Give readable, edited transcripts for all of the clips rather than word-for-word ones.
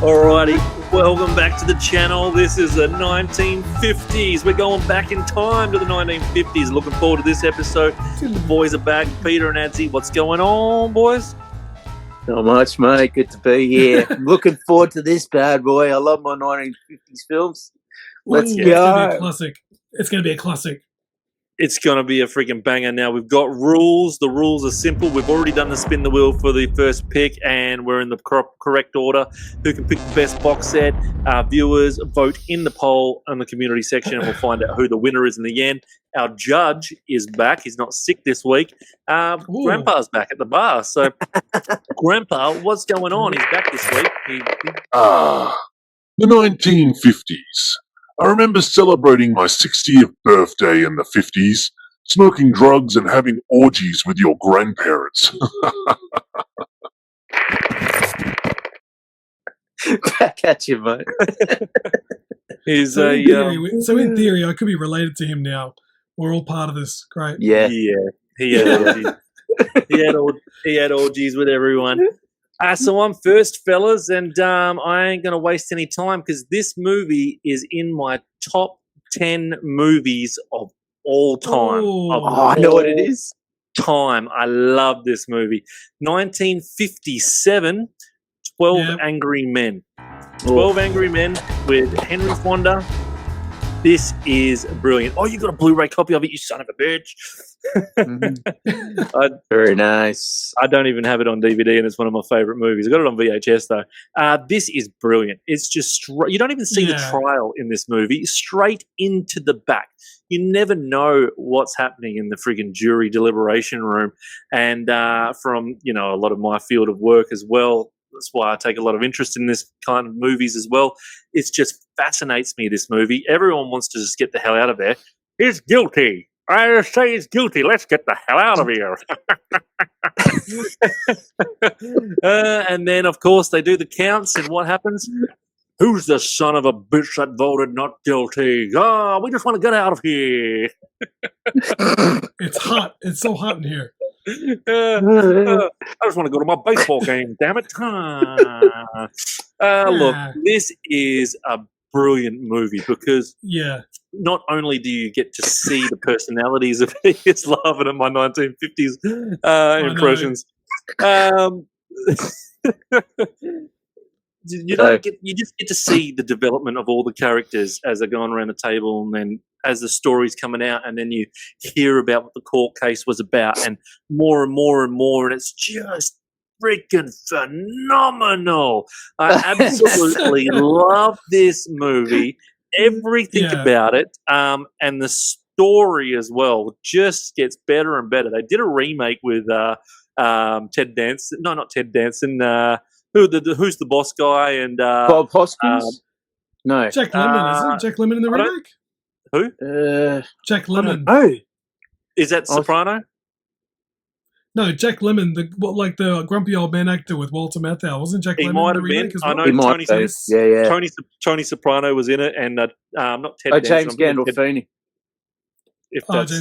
Alrighty, welcome back to the channel. This is the 1950s. We're going back in time to the 1950s. Looking forward to this episode. The boys are back, Peter and Adsey. What's going on, boys? Not much, mate. Good to be here. I'm looking forward to this bad boy. I love my 1950s films. Let's go. It's going to be a classic. It's going to be a classic. It's going to be a freaking banger. Now, we've got rules. The rules are simple. We've already done the spin the wheel for the first pick, and we're in the correct order. Who can pick the best box set? Our viewers vote in the poll in the community section, and we'll find out who the winner is in the end. Our judge is back. He's not sick this week. Grandpa's back at the bar. So, Grandpa, what's going on? He's back this week. The 1950s. I remember celebrating my 60th birthday in the 50s, smoking drugs and having orgies with your grandparents. Back at you, mate. So in theory, I could be related to him now. We're all part of this. Great. Yeah. He had orgies. he had orgies with everyone. So I'm first, fellas, and I ain't going to waste any time because this movie is in my top 10 movies of all time. I know what it is. Time. I love this movie. 1957, 12 Angry Men. 12 Angry Men with Henry Fonda. This is brilliant. Oh, you got a Blu-ray copy of it, you son of a bitch. Very nice. I don't even have it on DVD, and it's one of my favorite movies. I got it on VHS, though. This is brilliant. It's just you don't even see the trial in this movie. Straight into the back. You never know what's happening in the friggin' jury deliberation room. And from, a lot of my field of work as well, that's why I take a lot of interest in this kind of movies as well. It just fascinates me, this movie. Everyone wants to just get the hell out of there. He's guilty. I say he's guilty. Let's get the hell out of here. And then, of course, they do the counts, and what happens? Who's the son of a bitch that voted not guilty? Oh, we just want to get out of here. It's hot. It's so hot in here. I just want to go to my baseball game, damn it. Look, this is a brilliant movie because not only do you get to see the personalities of his loving at my 1950s impressions, you just get to see the development of all the characters as they're going around the table, and then as the story's coming out, and then you hear about what the court case was about, and more and more and more, and it's just freaking phenomenal. I absolutely love this movie, everything about it, and the story as well just gets better and better. They did a remake with Ted Danson. No, not Ted Danson. Who's the boss guy? And Bob Hoskins? No. Jack Lemmon, isn't it? Jack Lemmon in the remake? Who? Jack Lemmon. Oh. Is that Soprano? No, Jack Lemmon, the grumpy old man actor with Walter Matthau. Wasn't Jack Lemmon in the remake as well? I know Tony Soprano was in it, and not Ted Danson. James Gandolfini. If that's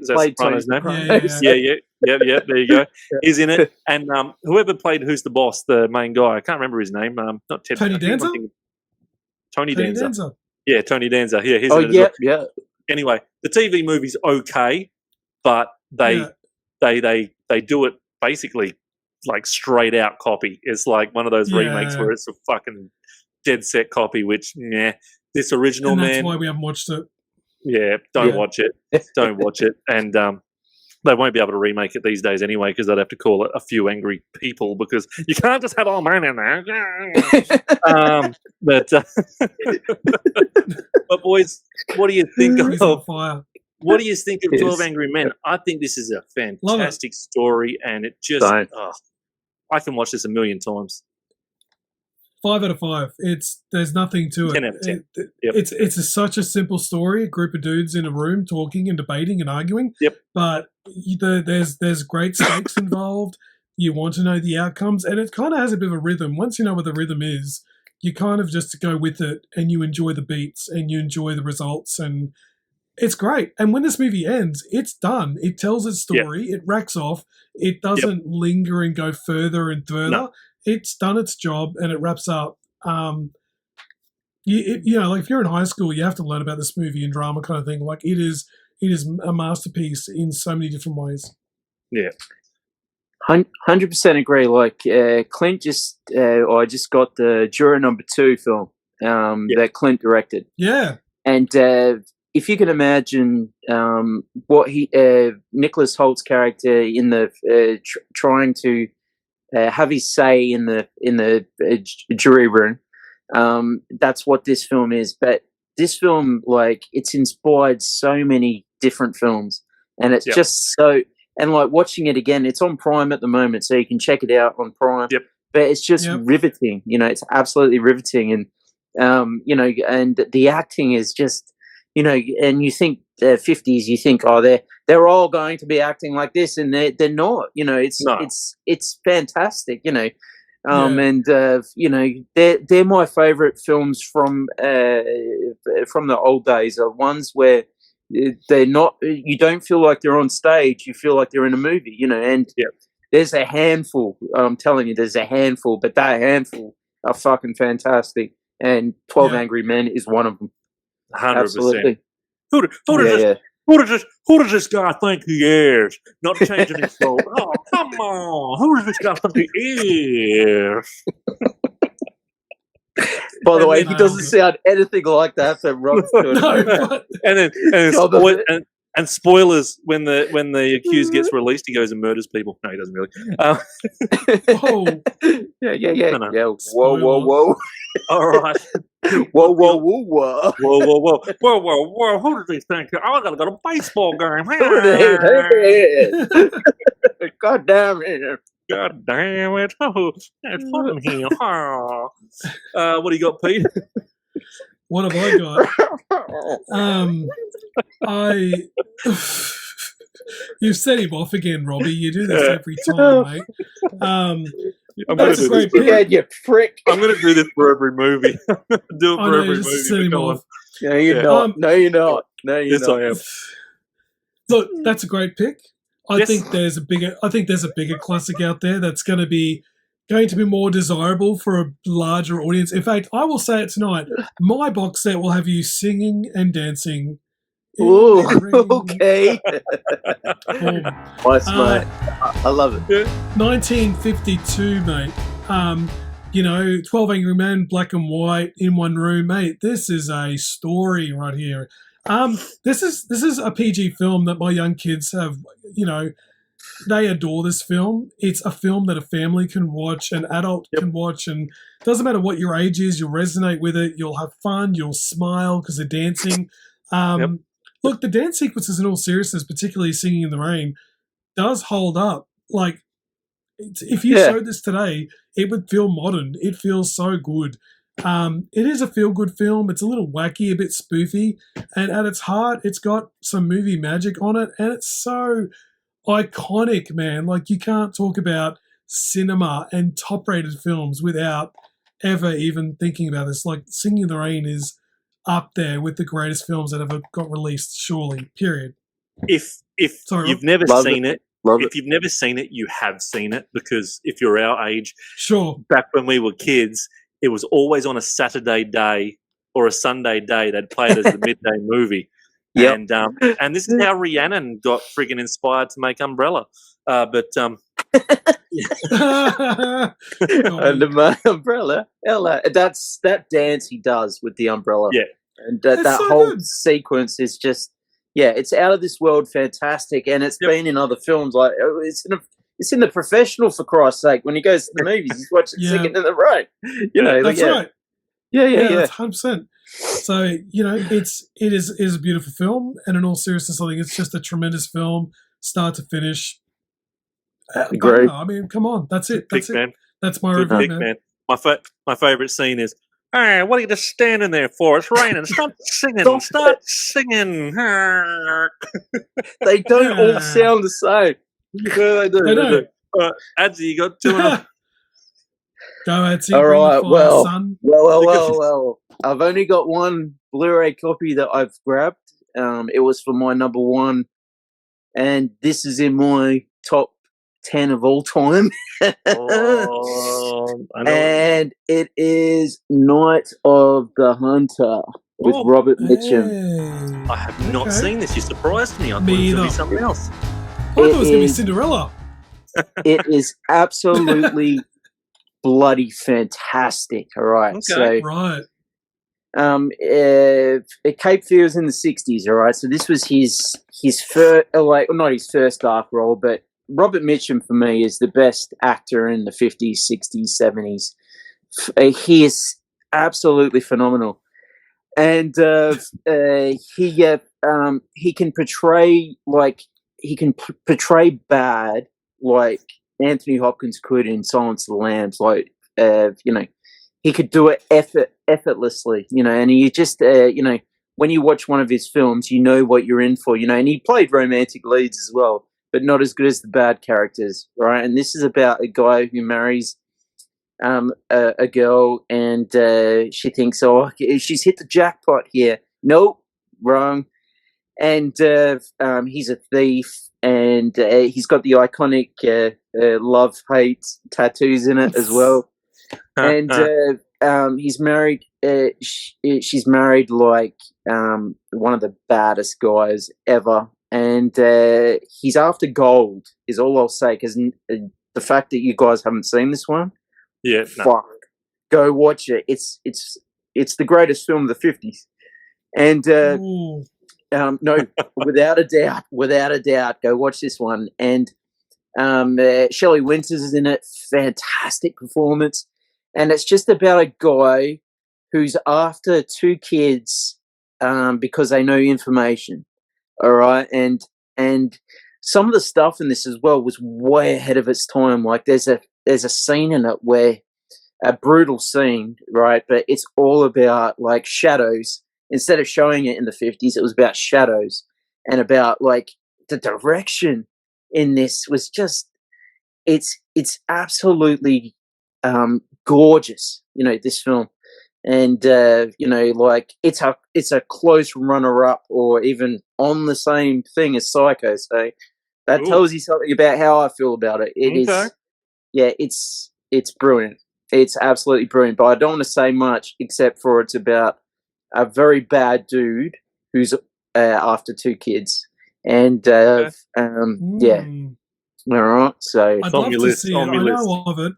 Soprano's name. Yeah, there you go. He's in it. And whoever played Who's the Boss, the main guy, I can't remember his name. Not Ted. Tony Danza? Tony Danza. Yeah, Tony Danza. Yeah, he's in it. Anyway, the TV movie's okay, but they do it basically like straight out copy. It's like one of those remakes where it's a fucking dead set copy, which, this original, and that's why we haven't watched it. Yeah, don't watch it. Don't watch it. And they won't be able to remake it these days anyway, because they'd have to call it A Few Angry People, because you can't just have old man in there. But boys, what do you think of What do you think of 12 Angry Men? I think this is a fantastic story, and it just I can watch this a million times. 5 out of 5. There's nothing to it. 10 out of 10. It's such a simple story. A group of dudes in a room talking and debating and arguing. Yep. But there's great stakes involved. You want to know the outcomes, and it kind of has a bit of a rhythm. Once you know what the rhythm is, you kind of just go with it, and you enjoy the beats, and you enjoy the results, and it's great. And when this movie ends, it's done. It tells its story. It racks off. It doesn't linger and go further and further. No. It's done its job, and it wraps up You know, like if you're in high school, you have to learn about this movie and drama kind of thing. Like it is a masterpiece in so many different ways. Yeah. 100% agree. Like Clint just got the Juror #2 film that Clint directed. Yeah. And if you can imagine what Nicholas Holt's character in the trying to have his say in the jury room, that's what this film is. But this film, like, it's inspired so many different films, and it's just so. And like watching it again, it's on Prime at the moment, so you can check it out on Prime. Yep. But it's just riveting. You know, it's absolutely riveting, and you know, and the acting is just, you know, and you think the 50s, you think, oh, they're all going to be acting like this, and they're not. You know, it's fantastic. You know, and you know, they're my favorite films from the old days. Are ones where they're not. You don't feel like they're on stage. You feel like they're in a movie. You know, and there's a handful. I'm telling you, there's a handful, but that handful are fucking fantastic. And 12 Angry Men is one of them. 100%. Absolutely. Who does this guy think he is? Not changing his soul. Oh, come on. Who does this guy think he is? By the way, he doesn't sound anything like that. So Rob's doing and spoilers, when the accused gets released, he goes and murders people. No, he doesn't really. Yeah. No. Whoa. All right. Whoa. Who does he think? I gotta go to a baseball game. God damn it. God damn it. Oh, it's fun here. What do you got, Pete? What have I got? You've set him off again, Robbie. You do this every time, mate. That's a great pick. Yeah, you prick. I'm going to do this for every movie. Do it for every movie. Set him off. No, you're not. No, you're not. No, you're not. Yes, I am. Look, that's a great pick. I think there's a bigger classic out there that's going to be more desirable for a larger audience. In fact, I will say it tonight. My box set will have you singing and dancing. Ooh, okay. Nice, mate. I love it. 1952, mate. You know, 12 Angry Men, black and white, in one room, mate. This is a story right here. This is a PG film that my young kids have. You know, they adore this film. It's a film that a family can watch, an adult can watch, and it doesn't matter what your age is. You'll resonate with it. You'll have fun. You'll smile because they're dancing. Look, the dance sequences in all seriousness, particularly Singing in the Rain, does hold up. Like, if you showed this today, it would feel modern. It feels so good. It is a feel-good film. It's a little wacky, a bit spoofy, and at its heart, it's got some movie magic on it, and it's so iconic, man. Like, you can't talk about cinema and top-rated films without ever even thinking about this. Like, Singing in the Rain is up there with the greatest films that ever got released, surely, period. If you've never seen it, if you've never seen it, you have seen it, because if you're our age, back when we were kids, it was always on a Saturday day or a Sunday day. They'd play it as the midday movie. And this is how Rhiannon got friggin' inspired to make Umbrella. Under my umbrella, Ella. That's that dance he does with the umbrella. Yeah, and that so whole sequence is just it's out of this world, fantastic, and it's been in other films. Like it's in The Professional, for Christ's sake. When he goes to the movies, he's watching Singing in the Rain. You know, that's right. Yeah, that's 100%. So you know, it is a beautiful film, and in all seriousness, I think it's just a tremendous film, start to finish. Great. I mean, come on, that's it. That's it. Man. That's my review, man. My favorite scene is, hey, what are you just standing there for? It's raining. Stop singing. Start singing. They don't all sound the same. Yeah, they do. Adsey, you got two enough. Go, Adsey. All right. Well. I've only got one Blu-ray copy that I've grabbed. It was for my number one, and this is in my top 10 of all time. Oh, I know. And it is Night of the Hunter with Oh. Robert Mitchum. Hey. I have not Okay. seen this. You surprised me. I thought Me it was going to be either. something else. I thought it was going to be is- Cinderella. It is absolutely bloody fantastic. All right. Okay. So, Right. Cape Fear was in the 60s. All right. So this was his first, not his first dark role, but Robert Mitchum for me is the best actor in the 50s, 60s, 70s. He is absolutely phenomenal, and he can portray portray bad like Anthony Hopkins could in Silence of the Lambs. He could do it effortlessly, and you just when you watch one of his films, you know what you're in for, and he played romantic leads as well, but not as good as the bad characters, right? And this is about a guy who marries a girl, and she thinks, oh, she's hit the jackpot here. Nope, wrong. And he's a thief, and he's got the iconic love-hate tattoos in it as well. And he's married. She's married like one of the baddest guys ever, and he's after gold. Is all I'll say, because the fact that you guys haven't seen this one, Yeah. No. fuck, go watch it. It's the greatest film of the 50s, and Ooh. no, without a doubt, go watch this one. And Shelley Winters is in it, fantastic performance. And it's just about a guy who's after two kids because they know information. All right, and some of the stuff in this as well was way ahead of its time. Like there's a scene in it where a brutal scene, right? But it's all about like shadows. Instead of showing it in the 50s, it was about shadows, and about like the direction in this was just it's absolutely gorgeous, this film. And like it's a close runner-up, or even on the same thing as Psycho. So that Ooh. tells you something about how I feel about it. It is, Okay. yeah, it's brilliant. It's absolutely brilliant. But I don't want to say much, except for it's about a very bad dude who's after two kids, and yeah, all right. So I'd on love your to list, see it. on I your list. know of it.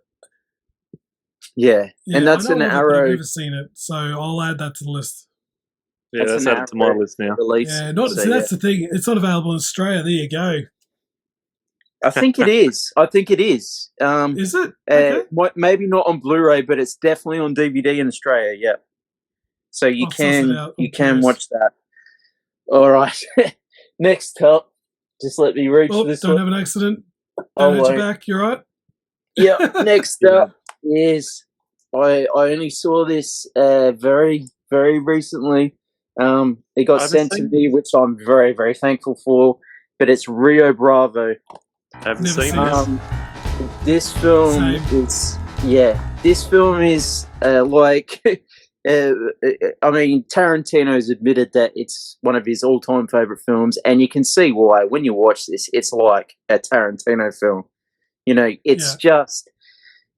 yeah, Yeah, and that's I know an of it, but I've Arrow. never seen it, so I'll add that to the list. Yeah, That's that's an added to my Arrow list now. release. Yeah, So, see, that's the thing. It's not available in Australia. There you go. I think it is. Is it? Okay. Maybe not on Blu-ray, but it's definitely on DVD in Australia. Yeah. So you I'll suss it can out. I'm you can curious. watch that. All right. Next up, just let me reach Oh, this. don't have an accident. Oh, Don't hurt your wait. back. You're right. Yeah. Next Yeah. up is I only saw this very, very recently. It got I haven't sent to seen me, which I'm very, very thankful for. But it's Rio Bravo. Haven't Never seen seen this. This film Same. is This film is like. I mean, Tarantino's admitted that it's one of his all-time favorite films, and you can see why when you watch this. It's like a Tarantino film. It's just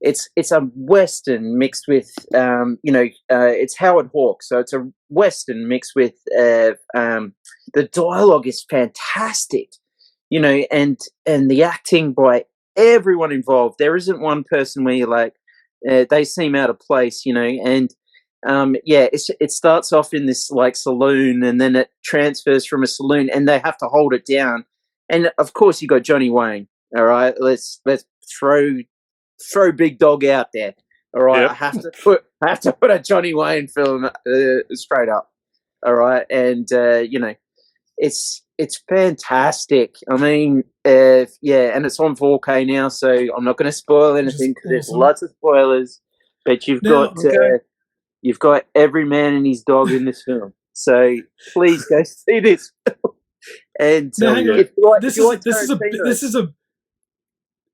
it's a Western mixed with it's Howard Hawks, so it's a Western mixed with the dialogue is fantastic, and the acting by everyone involved. There isn't one person where you're like they seem out of place, and it starts off in this like saloon, and then it transfers from a saloon, and they have to hold it down. And of course, you got Johnny Wayne. All right, let's throw Big Dog out there. All right, Yep. I have to put a Johnny Wayne film straight up. All right, and it's fantastic. I mean, and it's on 4K now, so I'm not going to spoil anything because there's awesome. lots of spoilers. But you've Now, got every man and his dog in this film. So please go see this. And Now, hang on. if you like, This if you like is a Tarantino,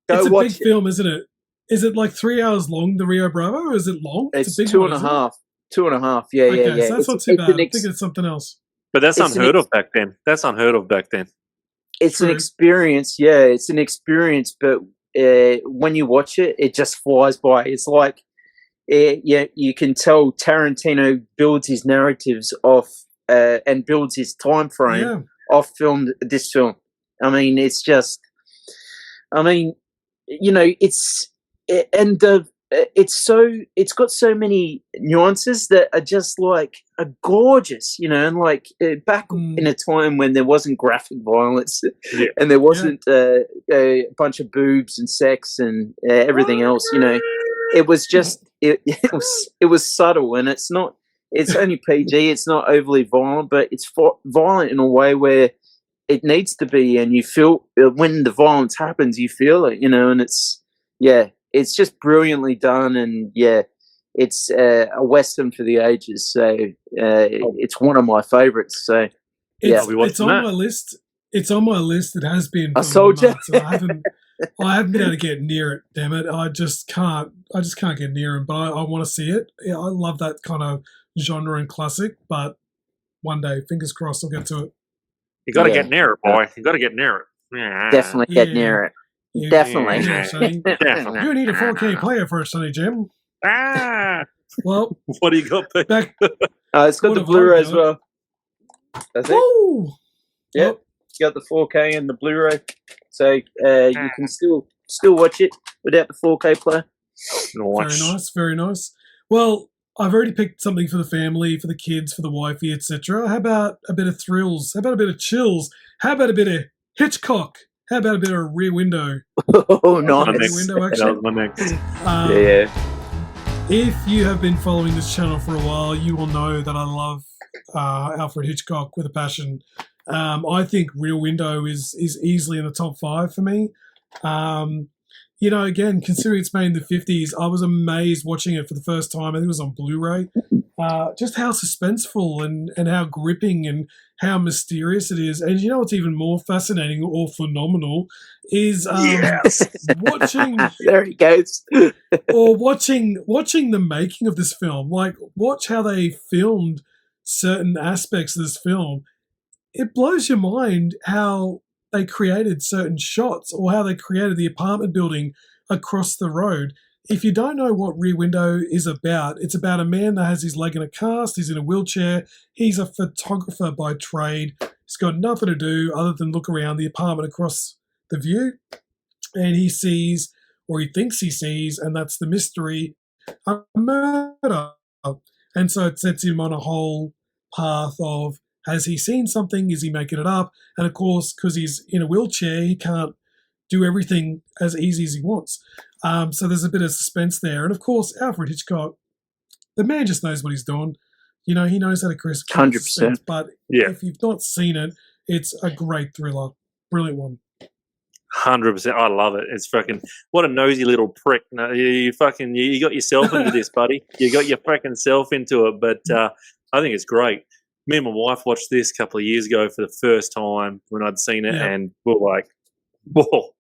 it's a watch big film, isn't it? Is it like 3 hours long, the Rio Bravo, or is it long? It's a big 2.5. one, isn't it? 2.5. Yeah, Okay, yeah. so that's not too bad. I'm thinking it's something else. But that's It's unheard of back then. That's unheard of back then. It's an True. experience. Yeah, it's an experience. But when you watch it, it just flies by. It's like, yeah, you can tell Tarantino builds his narratives off and builds his time frame off this film. I mean, it's just, I mean, you know, it's got so many nuances that are just like are gorgeous, you know, and like back in a time when there wasn't graphic violence and there wasn't a bunch of boobs and sex and everything else, you know, it was just it was subtle, and it's only PG, it's not overly violent, but it's violent in a way where it needs to be, and you feel when the violence happens, you feel it, you know, and it's just brilliantly done, and it's a Western for the ages, so it's one of my favorites. So it's on my list. It's on my list. It has been. I told you. I haven't been able to get near it. Damn it! I just can't get near it. But I want to see it. Yeah, I love that kind of genre and classic. But one day, fingers crossed, I'll get to it. You got to get near it, boy. You got to get near it. Definitely get near it. Yeah, Definitely. Definitely. You need a 4K player for it, Sonny Jim. Well, what do you got back? It's got the Blu-ray as well. That's it. Woo! Yep. It's got the 4K and the Blu-ray, so you can still watch it without the 4K player. Nice. Very nice. Very nice. Well, I've already picked something for the family, for the kids, for the wifey, etc. How about a bit of thrills? How about a bit of chills? How about a bit of Hitchcock? How about a bit of Rear Window? Oh, nice. Rear Window action. That was my next. If you have been following this channel for a while, you will know that I love Alfred Hitchcock with a passion. I think Rear Window is easily in the top 5 for me. You know, again, considering it's made in the 50s, I was amazed watching it for the first time. I think it was on Blu-ray. Just how suspenseful and how gripping and how mysterious it is. And you know what's even more fascinating or phenomenal is watching... There he goes. or watching the making of this film. Like, watch how they filmed certain aspects of this film. It blows your mind how they created certain shots or how they created the apartment building across the road. If you don't know what Rear Window is about, it's about a man that has his leg in a cast, he's in a wheelchair, he's a photographer by trade, he's got nothing to do other than look around the apartment across the view, and he sees, or he thinks he sees, and that's the mystery, a murder. And so it sets him on a whole path of, has he seen something? Is he making it up? And of course, because he's in a wheelchair, he can't do everything as easy as he wants. So there's a bit of suspense there. And of course, Alfred Hitchcock, the man just knows what he's doing. You know, he knows how to create 100%. But if you've not seen it, it's a great thriller. Brilliant one. 100%. I love it. It's fucking, what a nosy little prick. No, you got yourself into this, buddy. You got your fucking self into it. But I think it's great. Me and my wife watched this a couple of years ago for the first time when I'd seen it, and we were like, whoa,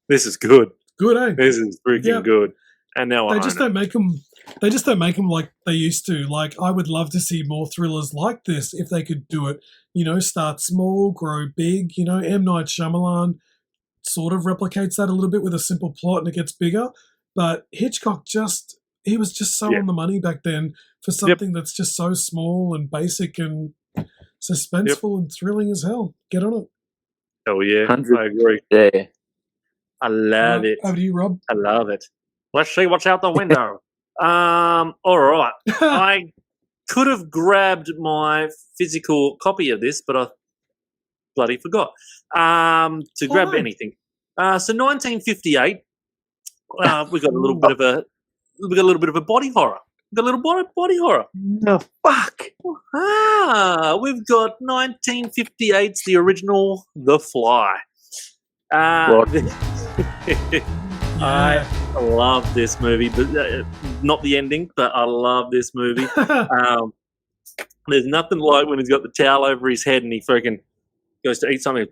this is good. Good, eh? This is freaking good. And now they just don't make them like they used to. Like, I would love to see more thrillers like this if they could do it. You know, start small, grow big. You know, M. Night Shyamalan sort of replicates that a little bit with a simple plot and it gets bigger. But Hitchcock he was just so on the money back then for something that's just so small and basic and suspenseful and thrilling as hell. Get on it. Oh, yeah. 100. I agree. Yeah. I love it. Over to you, Rob. I love it. Let's see what's out the window. All right. I could have grabbed my physical copy of this, but I bloody forgot to grab anything. So 1958, we got a little bit of a body horror. We've got a little body horror. No, fuck. We've got 1958's the original The Fly. I love this movie, but not the ending, but I love this movie. There's nothing like when he's got the towel over his head and he freaking goes to eat something.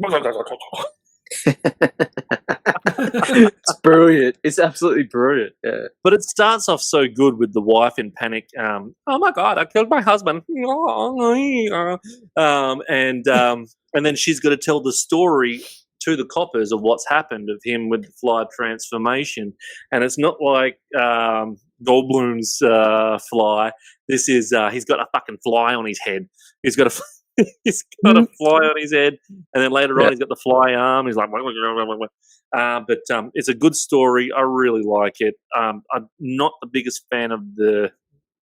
It's brilliant. It's absolutely brilliant. Yeah. But it starts off so good with the wife in panic. Oh my God, I killed my husband. And then she's got to tell the story to the coppers of what's happened of him with the fly transformation. And it's not like Goldblum's fly. This is he's got a fucking fly on his head. He's got a he's got a fly on his head, and then later on he's got the fly arm. He's like, but it's a good story. I really like it. I'm not the biggest fan of the.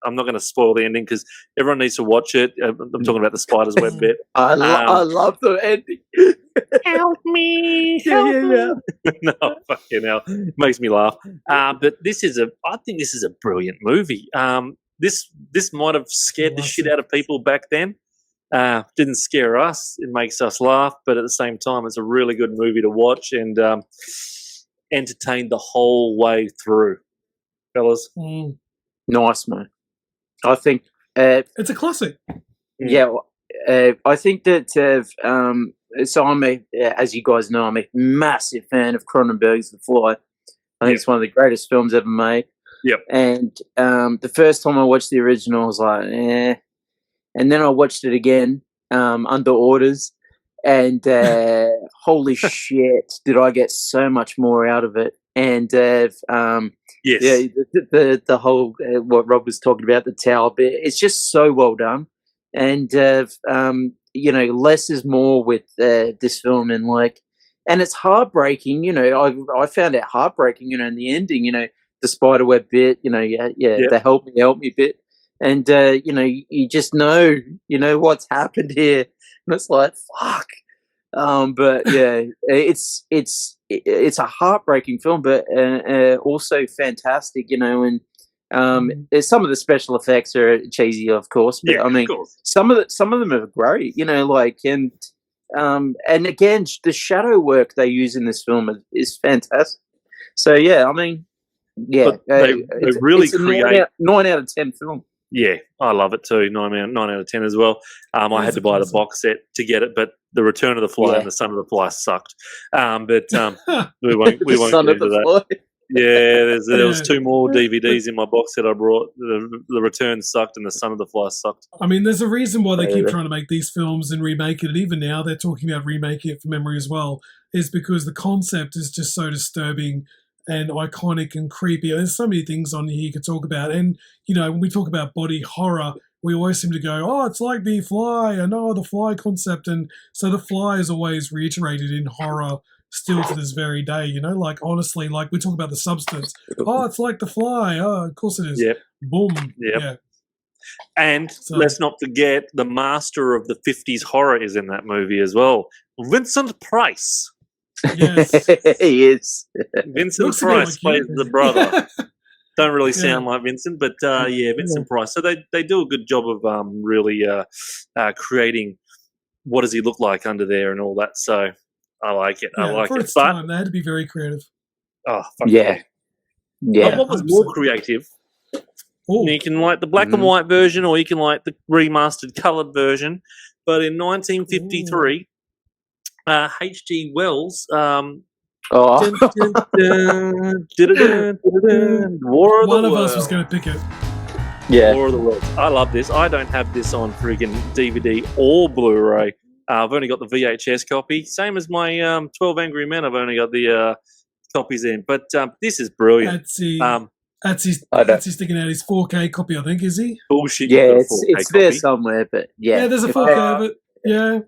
I'm not going to spoil the ending because everyone needs to watch it. I'm talking about the spider's web bit. I love the ending. Help me! Yeah. No, fucking hell, it makes me laugh. But I think this is a brilliant movie. This might have scared the shit out of people back then. Didn't scare us. It makes us laugh, but at the same time, it's a really good movie to watch and entertain the whole way through, fellas. Nice, man. I think it's a classic. Yeah, I think that so as you guys know, I'm a massive fan of Cronenberg's The Fly. I think it's one of the greatest films ever made. Yep. And the first time I watched the original, I was like, eh. And then I watched it again under orders, and holy shit, did I get so much more out of it. And yes, yeah, the whole what Rob was talking about, the tower bit, it's just so well done. And less is more with this film, and it's heartbreaking. I found it heartbreaking. In the ending, the spiderweb bit, the help me bit, and you just know, what's happened here, and it's like fuck. But yeah, it's a heartbreaking film, but also fantastic, and some of the special effects are cheesy, of course, but I mean, some of them are great, and again, the shadow work they use in this film is fantastic. So yeah, I mean, yeah, they really create 9 out of 10 film. Yeah, I love it too. 9 out of 10 as well. I had to buy the box set to get it, but the Return of the Fly and the Son of the Fly sucked. But we won't get into that. Yeah, there was 2 more DVDs in my box set I brought. The Return sucked and the Son of the Fly sucked. I mean, there's a reason why they keep trying to make these films and remake it. And even now they're talking about remaking it from memory as well, is because the concept is just so disturbing and iconic and creepy. There's so many things on here you could talk about. And, when we talk about body horror, we always seem to go, oh, it's like The Fly. I know the Fly concept. And so The Fly is always reiterated in horror still to this very day, honestly, we talk about the substance. Oh, it's like The Fly. Oh, of course it is. Yep. Boom. Yep. Yeah. And let's not forget the master of the 50s horror is in that movie as well. Vincent Price. Yes. He is. Vincent Price plays the brother. Don't really sound like Vincent, but Vincent Price. So they do a good job of really creating what does he look like under there and all that. So I like it. I like for it. its time, they had to be very creative. Oh, yeah. But what was more creative? You can like the black and white version, or you can like the remastered coloured version. But in 1953, H.G. Wells. War of One the of us Worlds. was going to pick it. Yeah. War of the Worlds. I love this. I don't have this on freaking DVD or Blu-ray. I've only got the VHS copy. Same as my 12 Angry Men. I've only got the copies in. But this is brilliant. Adsey's sticking out his 4K copy, I think, is he? Bullshit. Yeah, it's there somewhere, but yeah. Yeah, there's a 4K of it. Yeah.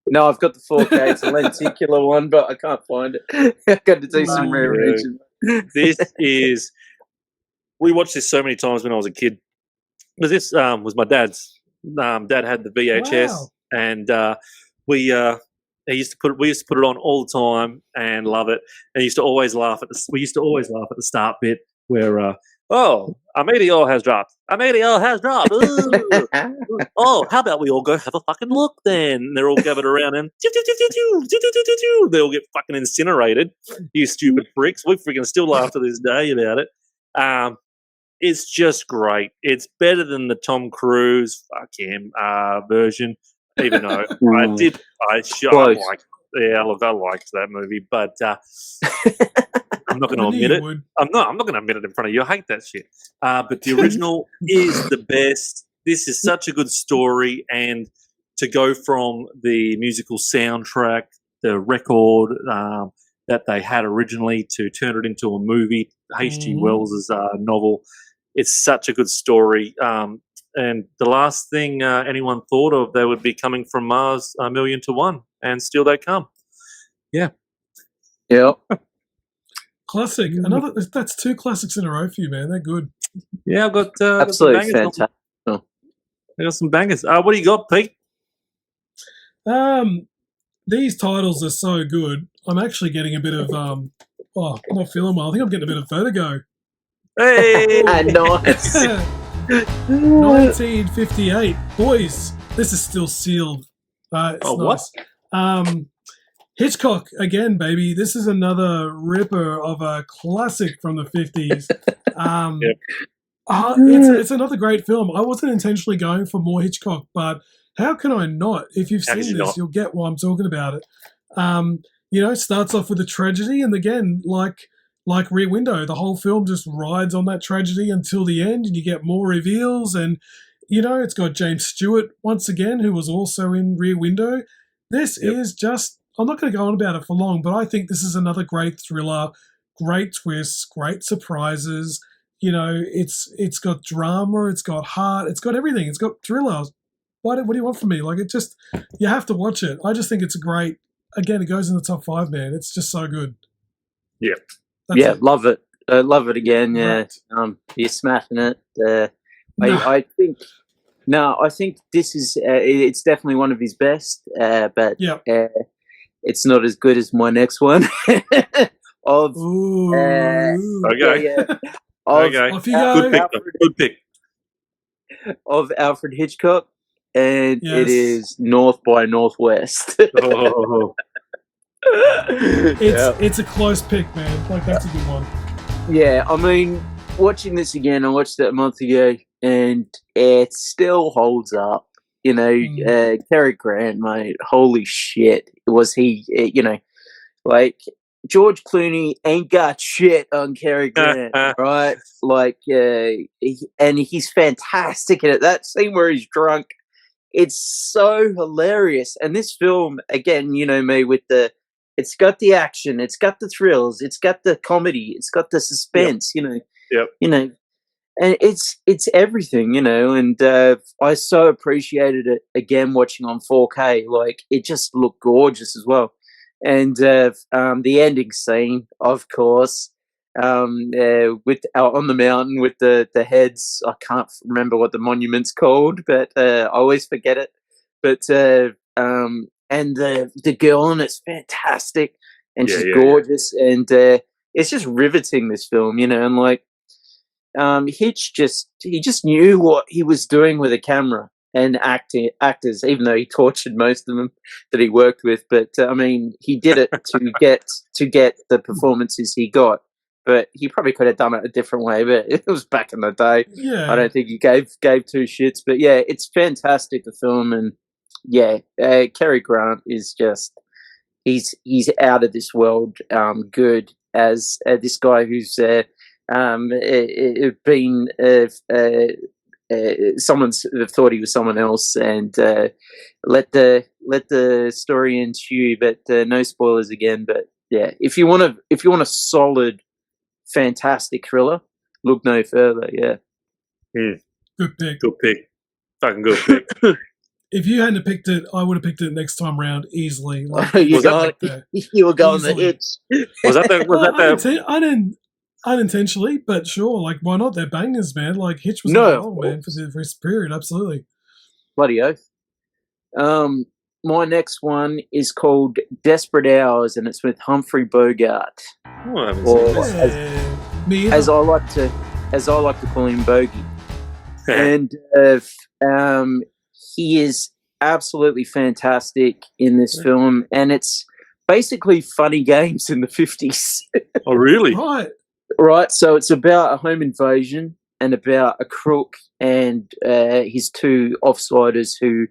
No, I've got the 4K. It's a lenticular one, but I can't find it. I've got to do some rearranging. This is... We watched this so many times when I was a kid. Because this was my dad's. Dad had the VHS, and we used to put it on all the time and love it. And we used to always laugh at the start bit where a meteor has dropped. A meteor has dropped. Oh, how about we all go have a fucking look then? And they're all gathered around and they all get fucking incinerated. You stupid pricks. We freaking still laugh to this day about it. It's just great. It's better than the Tom Cruise version, even though I liked that movie, but I'm not going to admit it. I'm not going to admit it in front of you. I hate that shit. But the original is the best. This is such a good story, and to go from the musical soundtrack, the record that they had originally to turn it into a movie. H.G. Wells' novel. It's such a good story. And the last thing anyone thought of, they would be coming from Mars 1,000,000 to 1, and still they come. Yeah. Yep. Classic. That's 2 classics in a row for you, man. They're good. Yeah, I've got Absolutely some bangers. fantastic. I got some bangers. What do you got, Pete? These titles are so good. I'm actually getting a bit of not feeling well. I think I'm getting a bit of vertigo. Hey, Nice. 1958. Boys, this is still sealed. It's nice. What? Hitchcock again, baby. This is another ripper of a classic from the 50s. Yep. It's another great film. I wasn't intentionally going for more Hitchcock, but how can I not? If you've seen this, you'll get why I'm talking about it. It starts off with a tragedy, and again, like Rear Window, the whole film just rides on that tragedy until the end, and you get more reveals. And it's got James Stewart once again, who was also in Rear Window. This is just, I'm not going to go on about it for long, but I think this is another great thriller, great twists, great surprises. It's got drama, it's got heart, it's got everything. It's got thriller. What do you want from me? You have to watch it. I just think it's a great, again, it goes in the top 5, man. It's just so good. Yeah. That's it. Love it. Love it again, yeah. Right. You're smashing it. I think this is, it's definitely one of his best, but it's not as good as my next one. Okay. Off you go. Good pick. Of Alfred Hitchcock, and Yes. it is North by Northwest. Oh. It's a close pick, man. That's a good one. Yeah, I mean, watching this again, I watched it a month ago, and it still holds up. Cary Grant, mate, holy shit, was he? George Clooney ain't got shit on Cary Grant, right? And he's fantastic in it. That scene where he's drunk, it's so hilarious. And this film, again, it's got the action, it's got the thrills, it's got the comedy, it's got the suspense, Yep. And it's everything, and I so appreciated it again watching on 4K. It just looked gorgeous as well. And the ending scene, of course, with on the mountain with the heads. I can't remember what the monument's called, but I always forget it. But and the girl in it's fantastic, and she's gorgeous, and it's just riveting, this film, and Hitch he just knew what he was doing with a camera and actors, even though he tortured most of them that he worked with. But he did it to get the performances he got. But he probably could have done it a different way. But it was back in the day. Yeah. I don't think he gave 2 shits. But yeah, it's fantastic, the film, and Cary Grant is just he's out of this world. Good as this guy who's been someone's thought he was someone else, and let the story ensue, but no spoilers again. But yeah, if you want a solid, fantastic thriller, look no further. Yeah. Good pick. Good pick. Fucking good pick. If you hadn't picked it, I would have picked it next time round easily. You were going the Hitch. Was that the? I didn't unintentionally, but sure, why not? They're bangers, man. Hitch was man for his period, absolutely. Bloody oath. My next one is called Desperate Hours, and it's with Humphrey Bogart. Oh, I haven't seen this. As I like to call him, Bogey. And he is absolutely fantastic in this film, and it's basically Funny Games in the 50s. Oh, really? Right, so it's about a home invasion and about a crook and his 2 offsiders who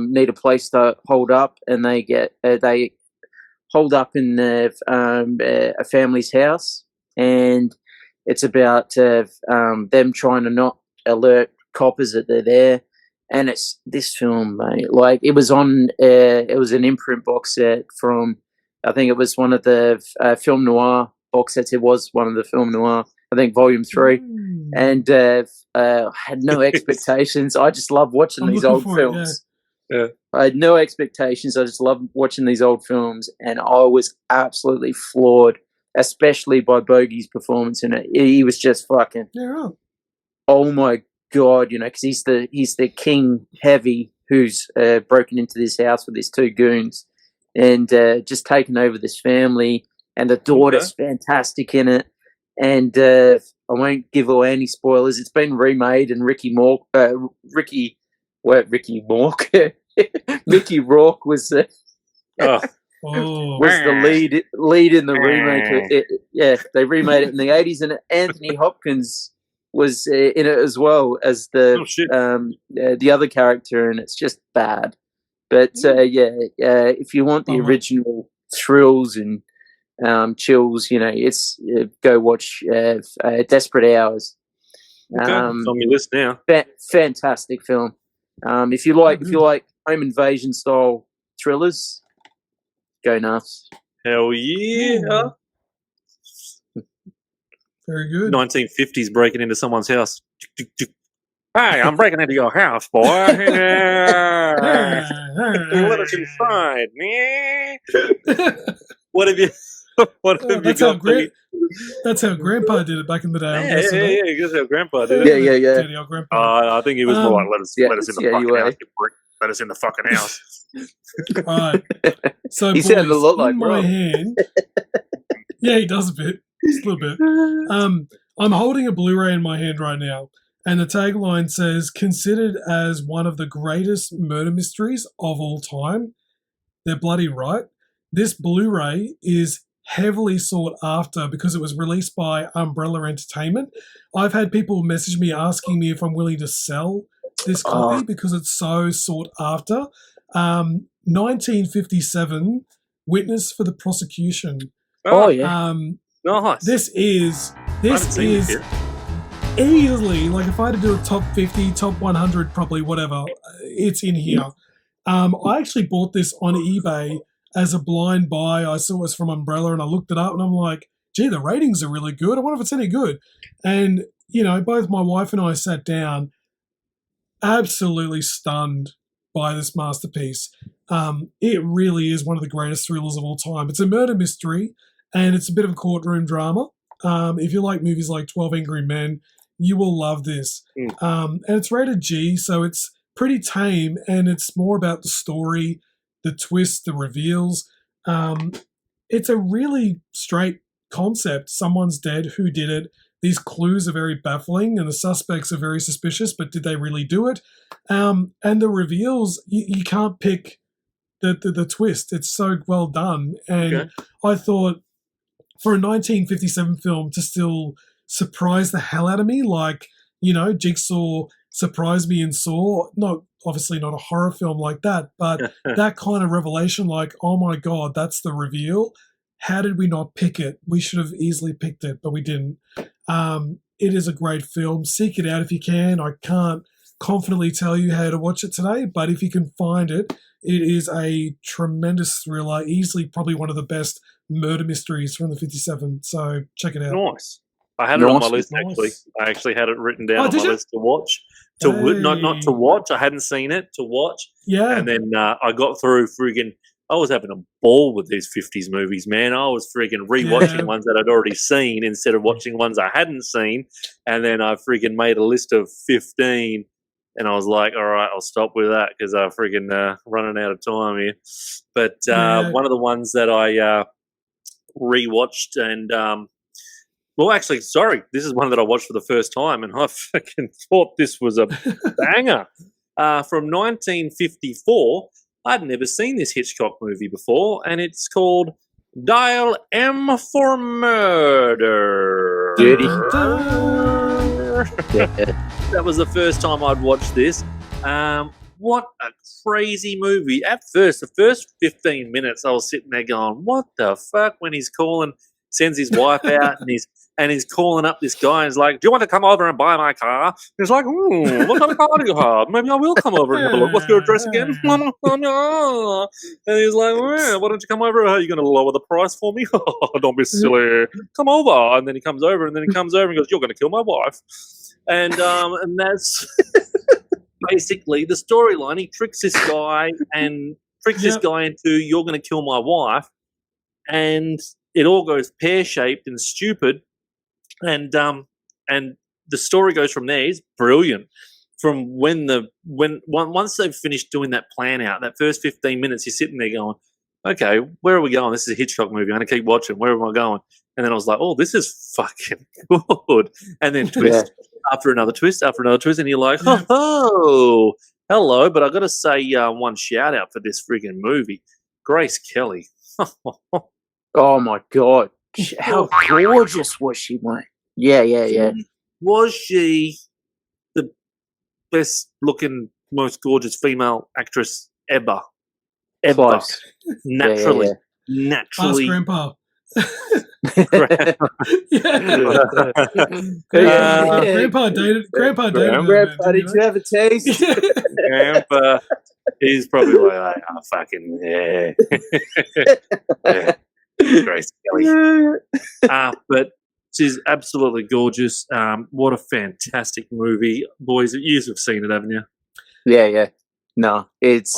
need a place to hold up, and they hold up in a family's house, and it's about them trying to not alert coppers that they're there, And it's this film, mate. Like it was on, it was an imprint box set from, I think it was one of the film noir box sets. It was one of the film noir, I think, volume 3. And had no expectations. I just love watching these old films. Yeah. I had no expectations. I just love watching these old films, and I was absolutely floored, especially by Bogey's performance in it. He was just fucking. Yeah. Oh my God, you know, because he's the king heavy who's broken into this house with his 2 goons and just taken over this family, and the daughter's fantastic in it. And I won't give away any spoilers. It's been remade, and Mickey Rourke was the lead in the remake. They remade it in the 80s, and Anthony Hopkins was in it as well as the other character, and it's just bad. But if you want the original thrills and chills, you know, it's go watch Desperate Hours. It's on your list now. Fantastic film. If you like home invasion style thrillers, go nuts. Hell yeah! Very good. 1950s breaking into someone's house. Hey, I'm breaking into your house, boy. Let us inside. What have you? That's how Grandpa did it back in the day. Yeah. That's how Grandpa did it. Yeah. Daddy, our grandpa. I think he was more like, let us in the fucking house. Let us in the fucking house. All right. So he sounded a lot like my hand. Yeah, he does a bit. Just a little bit. I'm holding a Blu-ray in my hand right now, and the tagline says, "Considered as one of the greatest murder mysteries of all time." They're bloody right. This Blu-ray is heavily sought after because it was released by Umbrella Entertainment. I've had people message me asking me if I'm willing to sell this copy because it's so sought after. 1957, Witness for the Prosecution. Nice. This is easily, like, if I had to do a top 50, top 100, probably, whatever, it's in here. I actually bought this on eBay as a blind buy. I saw it was from Umbrella, and I looked it up, and I'm like, gee, the ratings are really good. I wonder if it's any good. And, you know, both my wife and I sat down, absolutely stunned by this masterpiece. It really is one of the greatest thrillers of all time. It's a murder mystery, and it's a bit of a courtroom drama. If you like movies like 12 Angry Men, you will love this. And it's rated G, so it's pretty tame, and it's more about the story, the twists, the reveals. It's a really straight concept. Someone's dead. Who did it? These clues are very baffling, and the suspects are very suspicious, but did they really do it? And the reveals, you can't pick the twist. It's so well done. And I thought, for a 1957 film to still surprise the hell out of me, like, you know, Jigsaw surprised me in Saw, obviously not a horror film like that, but that kind of revelation, like, oh my God, that's the reveal. How did we not pick it? We should have easily picked it, but we didn't. It is a great film. Seek it out if you can. I can't confidently tell you how to watch it today, but if you can find it, it is a tremendous thriller, easily probably one of the best murder mysteries from the 57. So check it out. Nice. I had it on my list, actually. I actually had it written down on my list to watch. Not to watch. I hadn't seen it, to watch. Yeah. And then I got through I was having a ball with these 50s movies, man. I was friggin' rewatching ones that I'd already seen instead of watching ones I hadn't seen. And then I friggin' made a list of 15. And I was like, all right, I'll stop with that because I'm friggin' running out of time here. But one of the ones that I rewatched and this is one that I watched for the first time, and I fucking thought this was a banger. From 1954, I'd never seen this Hitchcock movie before, and it's called Dial M for Murder. That was the first time I'd watched this. What a crazy movie. At first, the first 15 minutes, I was sitting there going, what the fuck, when he's calling sends his wife out, and he's calling up this guy and he's like, "Do you want to come over and buy my car?" And he's like, "What kind of car do you have? Maybe I will come over and have a look. What's your address again?" And he's like, "Well, why don't you come over? Are you going to lower the price for me?" "Don't be silly. Come over." And then he comes over and goes, "You're going to kill my wife." And that's basically the storyline. He tricks this guy this guy into, "You're going to kill my wife." And it all goes pear-shaped and stupid. And the story goes from there. It's brilliant. From once they've finished doing that plan out, that first 15 minutes, you're sitting there going, "Okay, where are we going? This is a Hitchcock movie. I'm going to keep watching. Where am I going?" And then I was like, "Oh, this is fucking good." And then twist after another twist after another twist, and you're like, "Oh, hello." But I got to say one shout out for this friggin' movie, Grace Kelly. Oh my God, how gorgeous was she, mate? Yeah. Was she the best looking, most gorgeous female actress ever? Close. Naturally. Ask Grandpa. Grandpa dated Grandpa, her, did you have a taste? Grandpa, he's probably like, "Oh, fucking yeah." Grace Kelly. But she's absolutely gorgeous. What a fantastic movie. Boys, you've seen it, haven't you? Yeah. No, it's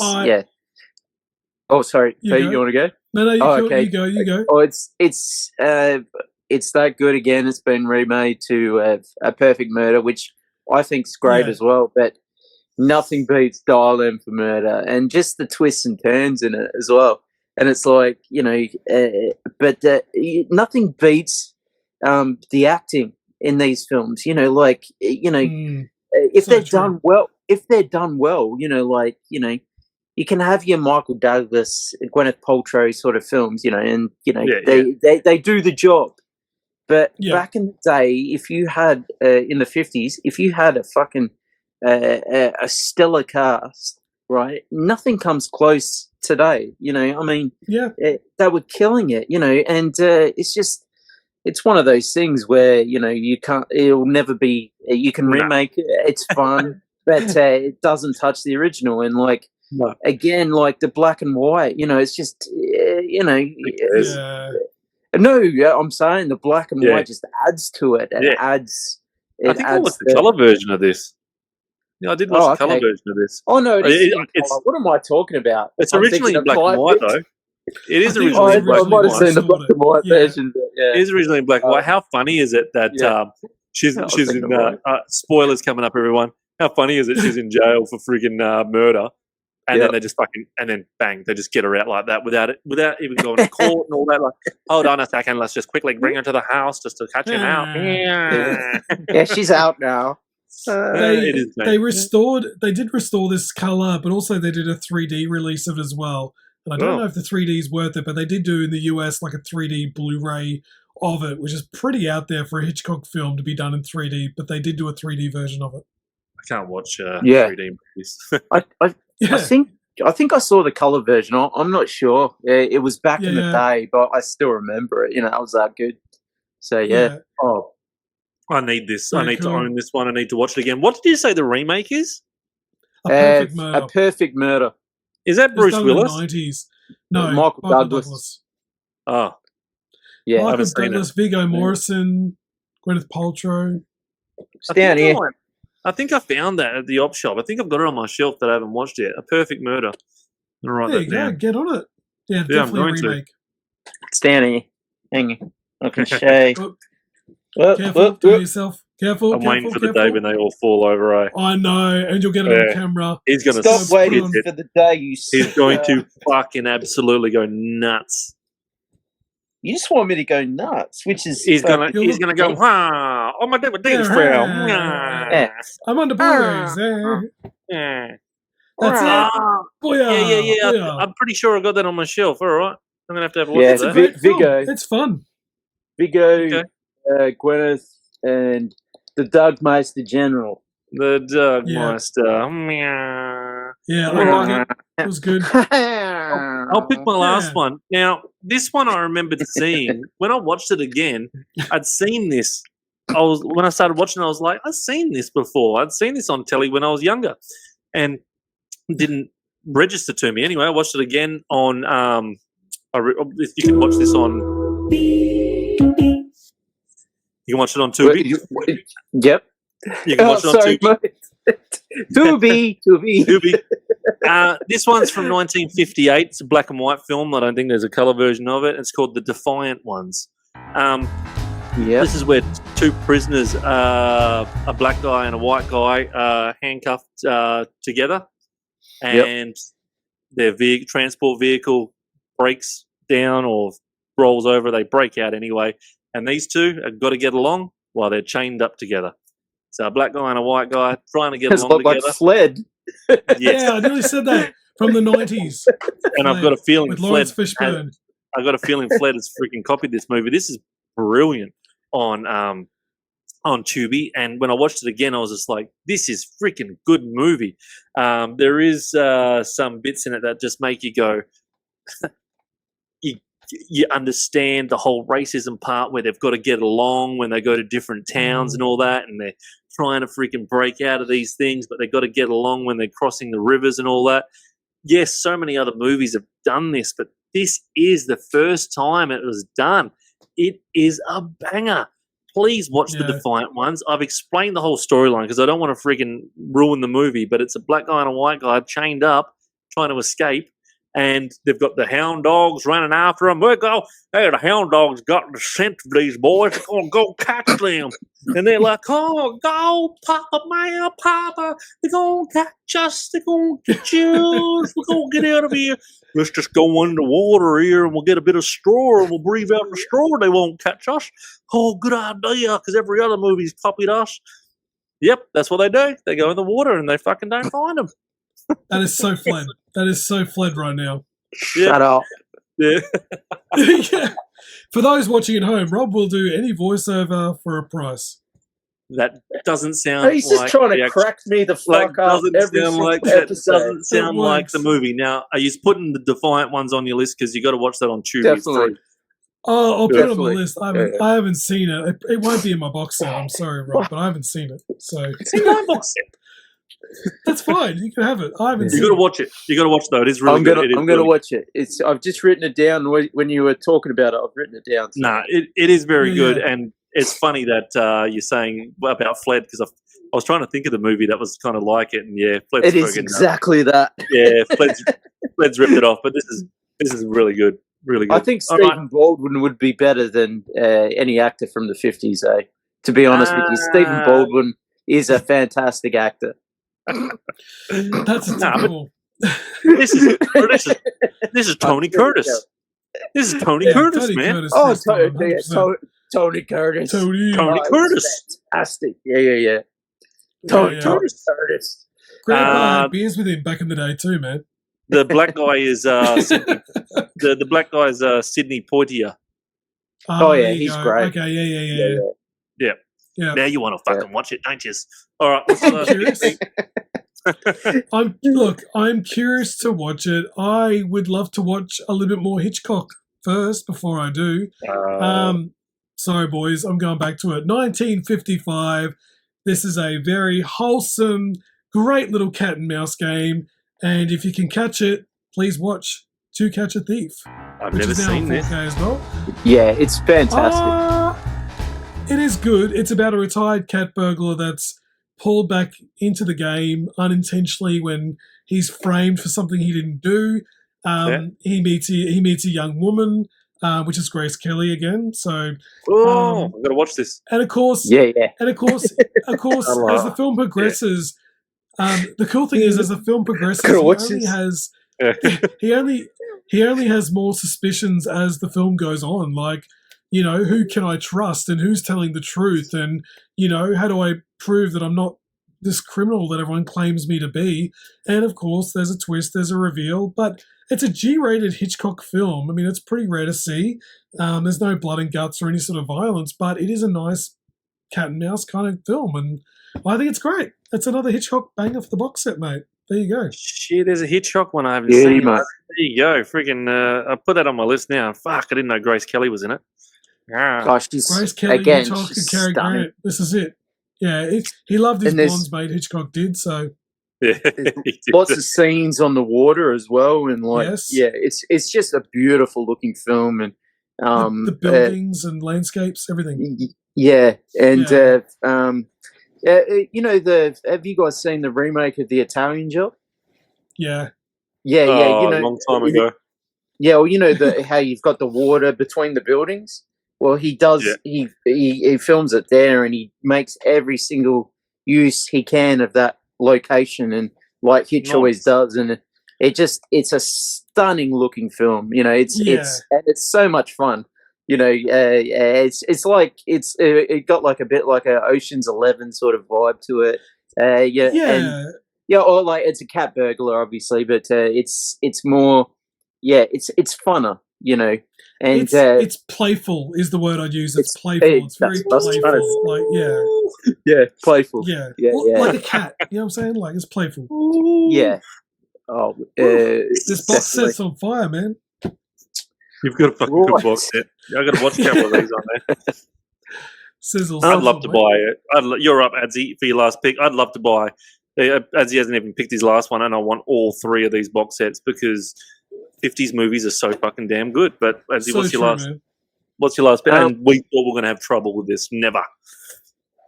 Oh, sorry. You want to go? No, you go. Oh, it's that good again. It's been remade to A Perfect Murder, which I think's great as well. But nothing beats Dial M for Murder, and just the twists and turns in it as well. And it's like, nothing beats the acting in these films. If they're done well, you can have your Michael Douglas, Gwyneth Paltrow sort of films, and they do the job. But back in the day, if you had in the 50s, if you had a fucking a stellar cast, right, nothing comes close today. They were killing it, and it's one of those things where you can't. It'll never be. You can remake it. It's fun, but it doesn't touch the original. And again, like the black and white, it's just I'm saying the black and white just adds to it. I think I watched the color version of this. Yeah, I did watch the color version of this. Oh no, what am I talking about? It's originally in black and white, though. It is originally in black and white. I might have seen the black and white version. But it is originally in black and white. How funny is it that she's in spoilers coming up, everyone? How funny is it she's in jail for friggin' murder? And then they just and then bang, they just get her out like that without even going to court and all that. Like, hold on a second, let's just quickly bring her to the house just to catch him out. Yeah, she's out now. They did restore this color, but also they did a 3D release of it as well. And I don't know if the 3D is worth it, but they did do in the US like a 3D Blu-ray of it, which is pretty out there for a Hitchcock film to be done in 3D. But they did do a 3D version of it. I can't watch 3D movies. I think I saw the color version. I'm not sure. It was back in the day, but I still remember it. It was that good. So Oh, I need this. I need to own this one. I need to watch it again. What did you say the remake is? A Perfect Murder. Is that Bruce Willis? In the 90s. No, Michael Douglas. Oh, yeah. Michael Douglas, Viggo Morrison, Gwyneth Paltrow. It's down here. I think I found that at the op shop. I think I've got it on my shelf that I haven't watched yet. A Perfect Murder. All right, there you go. Get on it. Yeah, definitely a remake. It's down here. Hang on. I can show. Careful, do it yourself. Careful. I'm waiting for the day when they all fall over. I know, and you'll get it on camera. He's going to stop waiting for the day. He's going to fucking absolutely go nuts. You just want me to go nuts, which is he's gonna go. Wow! Oh my God, Dave's fell. I'm on the Blu-rays. That's it. Yeah. I'm pretty sure I got that on my shelf. All right, I'm gonna have to have a look at that. Viggo. It's fun. Viggo, Gwyneth, and the Doug Meister General. The Doug Meister. Yeah, I like it. It was good. I'll pick my last one. Now, this one I remembered seeing when I watched it again. I'd seen this. When I started watching, I was like, I've seen this before. I'd seen this on telly when I was younger, and it didn't register to me. Anyway, I watched it again on. You can watch this on. You can watch it on Tubi. Yep. You can watch it on Tubi. Tubi. This one's from 1958. It's a black and white film. I don't think there's a color version of it. It's called The Defiant Ones. This is where two prisoners, a black guy and a white guy, handcuffed together, and their transport vehicle breaks down or rolls over. They break out anyway, and these two have got to get along while they're chained up together. So a black guy and a white guy trying to get along together. Like Fled. Yes. Yeah, I nearly said that from the 90s. And I've got a feeling with Lawrence Fishburne. I've got a feeling Fled has freaking copied this movie. This is brilliant on Tubi. And when I watched it again, I was just like, this is freaking good movie. There is some bits in it that just make you go, you understand the whole racism part where they've got to get along when they go to different towns and all that, and they're trying to freaking break out of these things, but they've got to get along when they're crossing the rivers and all that. Yes, so many other movies have done this, but this is the first time it was done. It is a banger. Please watch The Defiant Ones. I've explained the whole storyline because I don't want to freaking ruin the movie, but it's a black guy and a white guy chained up trying to escape. And they've got the hound dogs running after them. The hound dogs got the scent of these boys. They're going to go catch them. And they're like, oh, go, Papa, man, Papa. They're going to catch us. They're going to get you. We're going to get out of here. Let's just go under water here and we'll get a bit of straw and we'll breathe out the straw. They won't catch us. Oh, good idea, because every other movie's copied us. Yep, that's what they do. They go in the water and they fucking don't find them. That is so Fled. That is so Fled right now. Shut up. Yeah. Yeah. For those watching at home, Rob will do any voiceover for a price. That doesn't sound. He's just trying to crack me the fuck up every single episode. Doesn't sound like the movie. Now, are you putting The Defiant Ones on your list because you got to watch that on Tubi? Definitely. Oh, I'll put it on my list. I haven't seen it. It won't be in my box set. I'm sorry, Rob, but I haven't seen it. So see my box set. That's fine. You can have it. I haven't seen it. You got to watch it. You got to watch it, though. It is really good. I'm going to watch it. I've just written it down when you were talking about it. I've written it down. So. Nah, it is very good, and it's funny that you're saying about Fled because I was trying to think of the movie that was kind of like it, and Fled's it is exactly that. Yeah, Fled's ripped it off, but this is really good. Really good. I think Stephen Baldwin would be better than any actor from the 50s, to be honest with you. Stephen Baldwin is a fantastic actor. That's cool. This is Tony Curtis. This is Tony Curtis, Tony man. Curtis, Tony Curtis. Tony Curtis. Fantastic. Yeah. Tony Curtis. Great beers with him back in the day too, man. The black guy is the black guy is Sidney Poitier. Oh yeah, he's great. Okay, yeah. Now you want to fucking watch it, don't you? All right. What's curious. I'm curious to watch it. I would love to watch a little bit more Hitchcock first before I do. Sorry, boys, I'm going back to it. 1955. This is a very wholesome, great little cat and mouse game. And if you can catch it, please watch To Catch a Thief. I've never seen this. As well. Yeah, it's fantastic. It is good. It's about a retired cat burglar that's pulled back into the game unintentionally when he's framed for something he didn't do. He meets a young woman, which is Grace Kelly again. So, I'm gonna watch this. And of course, And of course, as the film progresses, the cool thing is, as the film progresses, he only has more suspicions as the film goes on. Like, who can I trust and who's telling the truth? And, how do I prove that I'm not this criminal that everyone claims me to be? And, of course, there's a twist, there's a reveal. But it's a G-rated Hitchcock film. I mean, it's pretty rare to see. There's no blood and guts or any sort of violence, but it is a nice cat and mouse kind of film. And I think it's great. It's another Hitchcock banger for the box set, mate. There you go. Shit, there's a Hitchcock one I haven't Beauty, seen. mate. There you go. Freaking, I put that on my list now. Fuck, I didn't know Grace Kelly was in it. Ah. Gosh, she's Grace Kelly, again, Hitchcock, she's and Cary stunning. Grant. This is it. Yeah, he loved his And there's- blondes, mate. Hitchcock did, so Yeah, Lots of scenes on the water as well, and like, Yes. yeah, it's just a beautiful looking film, and the buildings and landscapes, everything. yeah, and Yeah. you know, have you guys seen the remake of The Italian Job? Yeah. Yeah, oh, you know, a long time ago. yeah, well, you know how you've got the water between the buildings. Well, he does. Yeah. He films it there, and he makes every single use he can of that location, and like Hitch Nice. always does, and it's a stunning looking film. You know, it's so much fun. You know, it's like it got like a bit like a Ocean's 11 sort of vibe to it. Or like it's a cat burglar, obviously, but it's more, it's funner, you know, and it's playful is the word I'd use. It's playful. It's very that's playful. Like playful. yeah, Yeah, like a cat. You know what I'm saying? Like it's playful. Yeah. Oh, This box set's on fire, man. You've got a fucking good box set. I got to watch a couple of these on there. Sizzle. I'd love to buy it. You're up, Adsey, for your last pick. I'd love to buy. Adsey hasn't even picked his last one, and I want all three of these box sets because 50s movies are so fucking damn good. But Adsey, So what's your true, last? man. What's your last pick? And we thought we were going to have trouble with this. Never.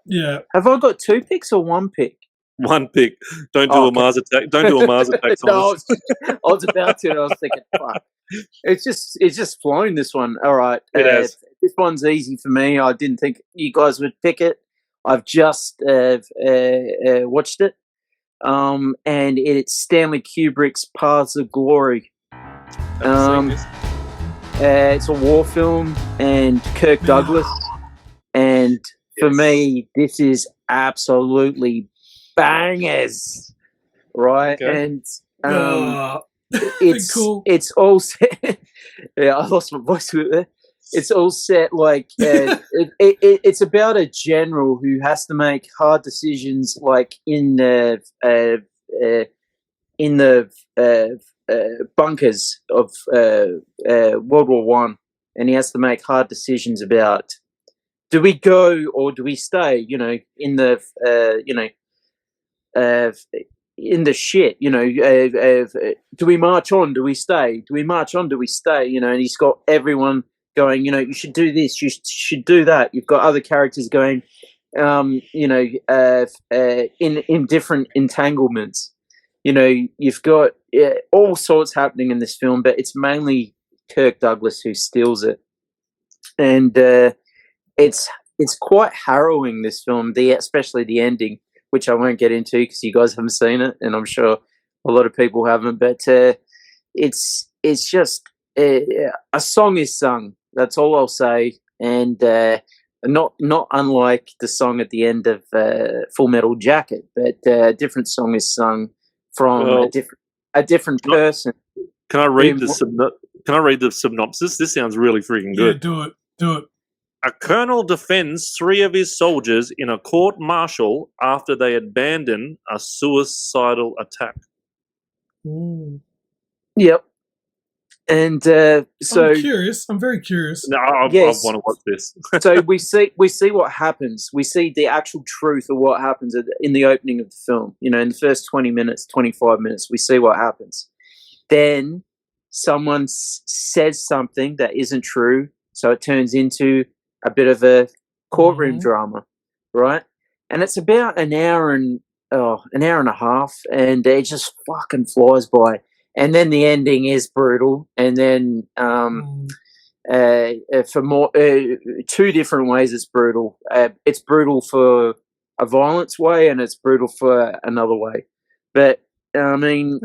Yeah. Have I got 2 picks or 1 pick? One pick. Don't do a Mars attack. Don't do a Mars attack. No, I was about to. I was thinking, fuck. It's just flown, this one. All right. It has. This one's easy for me. I didn't think you guys would pick it. I've just watched it. And it's Stanley Kubrick's Paths of Glory. It's a war film, and Kirk Douglas. And for me, this is absolutely bangers, right? Okay. And Cool. it's all set. Yeah, I lost my voice with it. It's all set like it's about a general who has to make hard decisions, like in the bunkers of World War One, and he has to make hard decisions about, do we go or do we stay? You know, in the in the shit. You know, do we march on? Do we stay? Do we march on? Do we stay? You know, and he's got everyone going, you know, you should do this, you should do that. You've got other characters going, you know, in different entanglements. You know, you've got all sorts happening in this film, but it's mainly Kirk Douglas who steals it, and it's quite harrowing, this film, especially the ending, which I won't get into because you guys haven't seen it, and I'm sure a lot of people haven't. But it's just a song is sung. That's all I'll say, and not unlike the song at the end of Full Metal Jacket, but a different song is sung from a different person. Can I read the synopsis? This sounds really freaking good. Yeah, do it. A colonel defends 3 of his soldiers in a court-martial after they abandon a suicidal attack. Yep. And so I'm very curious. No, I want to watch this. So we see what happens. We see the actual truth of what happens in the opening of the film. You know, in the first 20 minutes, 25 minutes, we see what happens. Then someone says something that isn't true, so it turns into a bit of a courtroom drama, right? And it's about an hour and a half, and it just fucking flies by. And then the ending is brutal, and then for more 2 different ways it's brutal. It's brutal for a violence way, and it's brutal for another way. But I mean,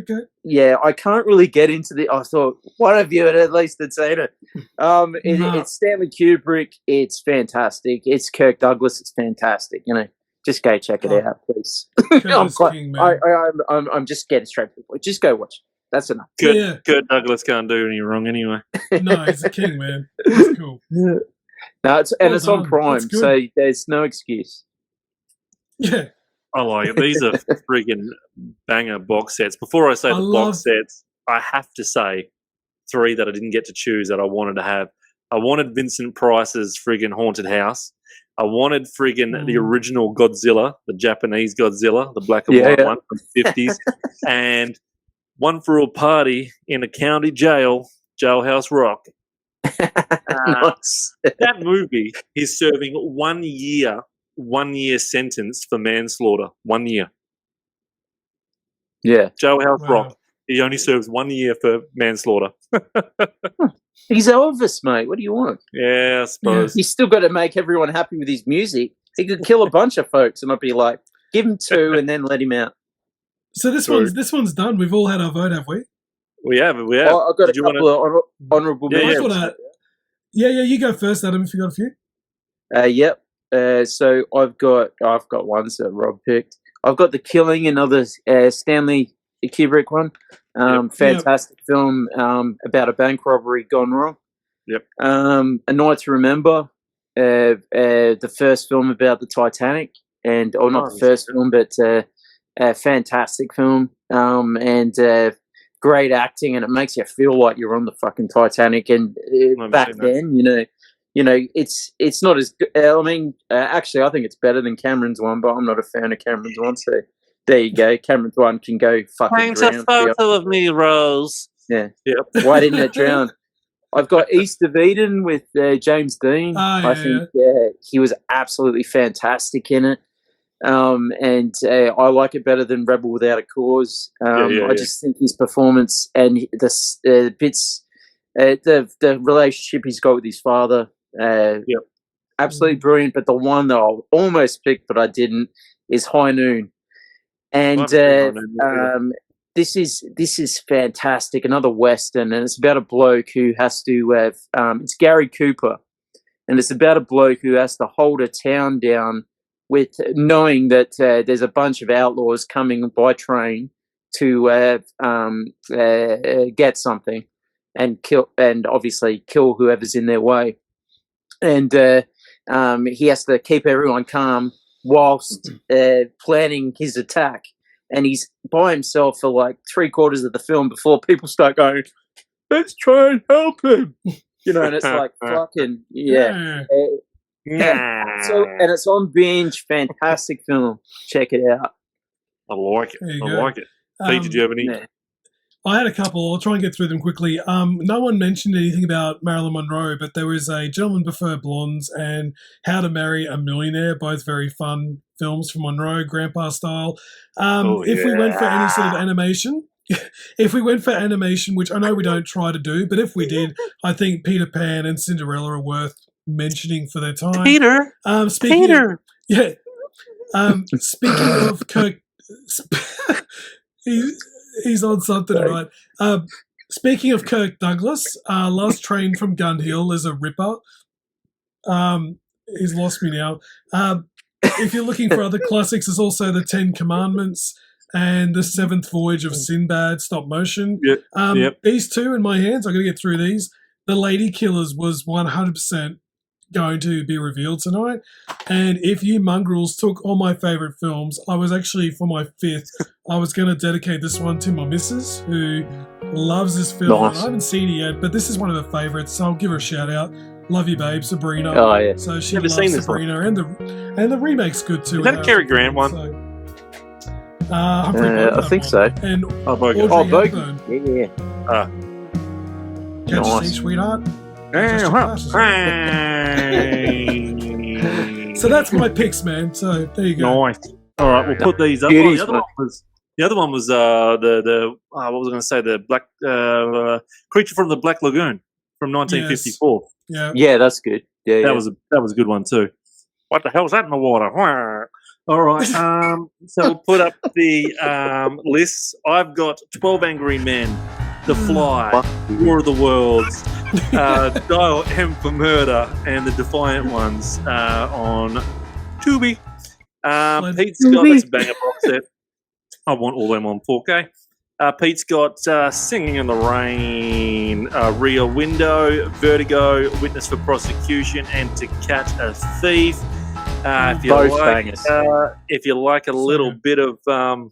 yeah, I can't really get into the. I thought one of you at least had seen it. It's Stanley Kubrick. It's fantastic. It's Kirk Douglas. It's fantastic. You know, just go check it out, please. I'm just getting straight to the point. Just go watch. That's enough. Kurt Douglas can't do any wrong anyway. No, he's a king, man. That's cool. No, it's on Prime, so there's no excuse. Yeah. I like it. These are friggin' banger box sets. Before I say the box sets, I have to say 3 that I didn't get to choose that I wanted to have. I wanted Vincent Price's friggin' Haunted House. I wanted friggin' the original Godzilla, the Japanese Godzilla, the black and white one from the 50s. And One for a Party in a County Jail, Jailhouse Rock. Nice. That movie is serving 1 year sentence for manslaughter. 1 year. Yeah. Jailhouse Rock. He only serves 1 year for manslaughter. He's Elvis, mate. What do you want? Yeah, I suppose. He's still got to make everyone happy with his music. He could kill a bunch of folks and I'd be like, give him 2 and then let him out. So this one's done. We've all had our vote, have we? We have. Oh, I've got a couple of honourable mentions. Yeah, you go first, Adam, if you got a few. Yep. So I've got ones that Rob picked. I've got The Killing, another Stanley Kubrick one. Fantastic film about a bank robbery gone wrong. Yep. A Night to Remember, the first film about the Titanic, not the first film, but a fantastic film, and great acting, and it makes you feel like you're on the fucking Titanic. And back then, you know, it's not as good. I mean, actually, I think it's better than Cameron's one, but I'm not a fan of Cameron's one, so there you go. Cameron's one can go fucking Paint drown. a photo of me, Rose. Yeah. Yep. Why didn't it drown? I've got East of Eden with James Dean. I think he was absolutely fantastic in it. And I like it better than Rebel Without a Cause. I just think his performance and the bits, the relationship he's got with his father, absolutely brilliant. But the one that I almost picked, but I didn't, is High Noon. And this is fantastic. Another Western, and it's about a bloke who has to. It's Gary Cooper, and it's about a bloke who has to hold a town down with knowing that there's a bunch of outlaws coming by train to get something and kill, and obviously kill whoever's in their way. And he has to keep everyone calm whilst planning his attack. And he's by himself for like 3/4 of the film before people start going, let's try and help him. And it's like fucking, So, and it's on Binge. Fantastic film. Check it out. I like it. I like it. Pete, did you have any? I had a couple. I'll try and get through them quickly. No one mentioned anything about Marilyn Monroe, but there was a Gentlemen Prefer Blondes and How to Marry a Millionaire, both very fun films from Monroe, grandpa style. If we went for any sort of animation, which I know we don't try to do, but if we did, I think Peter Pan and Cinderella are worth mentioning for their time. Peter. Speaking of Kirk, he's on something tonight. Speaking of Kirk Douglas, Last Train from Gun Hill is a ripper. He's lost me now. If you're looking for other classics, there's also the 10 Commandments and the 7th Voyage of Sinbad, stop motion. These two in my hands, I'm going to get through these. The Lady Killers was 100% going to be revealed tonight. And if you mongrels took all my favourite films, I was actually, for my 5th, I was going to dedicate this one to my missus, who loves this film. Nice. I haven't seen it yet, but this is one of her favourites, so I'll give her a shout out. Love you, babe, Sabrina. Oh, yeah. So she loves Sabrina, and the remake's good too. Is that a Cary Grant one? So, I think so. And Bogan. Yeah. Catch you, sweetheart. So that's my picks, man. So there you go. Nice. All right, we'll put these up. The other one was what was I going to say? The black Creature from the Black Lagoon from 1954. Yeah, that's good. Yeah, that was a good one too. What the hell's that in the water? All right. So we'll put up the lists. I've got 12 Angry Men, The Fly, War of the Worlds, Dial M for Murder, and the Defiant ones on Tubi. Pete's got that's a banger box set. I want all them on 4K. Pete's got Singing in the Rain, Rear Window, Vertigo, Witness for Prosecution, and To Catch a Thief. If you Both like, bangers. if you like a little good. bit of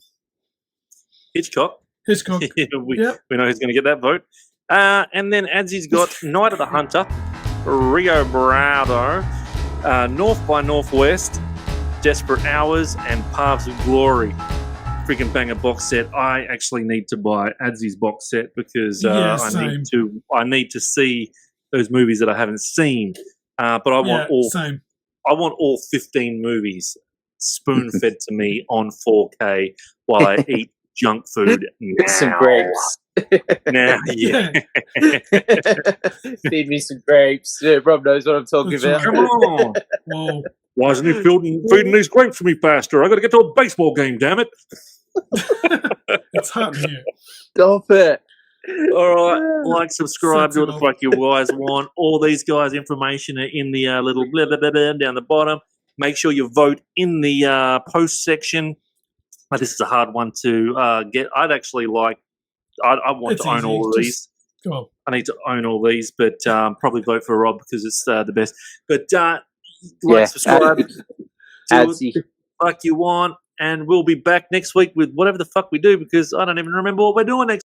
Hitchcock, Hitchcock. we Yep. know who's going to get that vote. And then Adsey's got Night of the Hunter, Rio Bravo, North by Northwest, Desperate Hours, and Paths of Glory. Freaking banger box set. I actually need to buy Adsey's box set because Yeah, I need to see those movies that I haven't seen. But I want all 15 movies spoon-fed to me on 4K while I eat junk food now. Some grapes. Now, yeah. Feed me some grapes. Yeah, Rob knows what I'm talking That's about. right. Come on. Whoa. Why isn't he feeding these grapes to me faster? I got to get to a baseball game, damn it. It's hot in here. Stop it. All right, like, subscribe, do what the Sensible. fuck you guys want. All these guys' information are in the little blah, blah, blah, blah down the bottom. Make sure you vote in the post section. This is a hard one to get. I'd actually like, I want It's to own easy. all of these. Come on. I need to own all these, but probably vote for Rob because it's the best. But like, subscribe, do what Adsey. the fuck you want, and we'll be back next week with whatever the fuck we do because I don't even remember what we're doing next.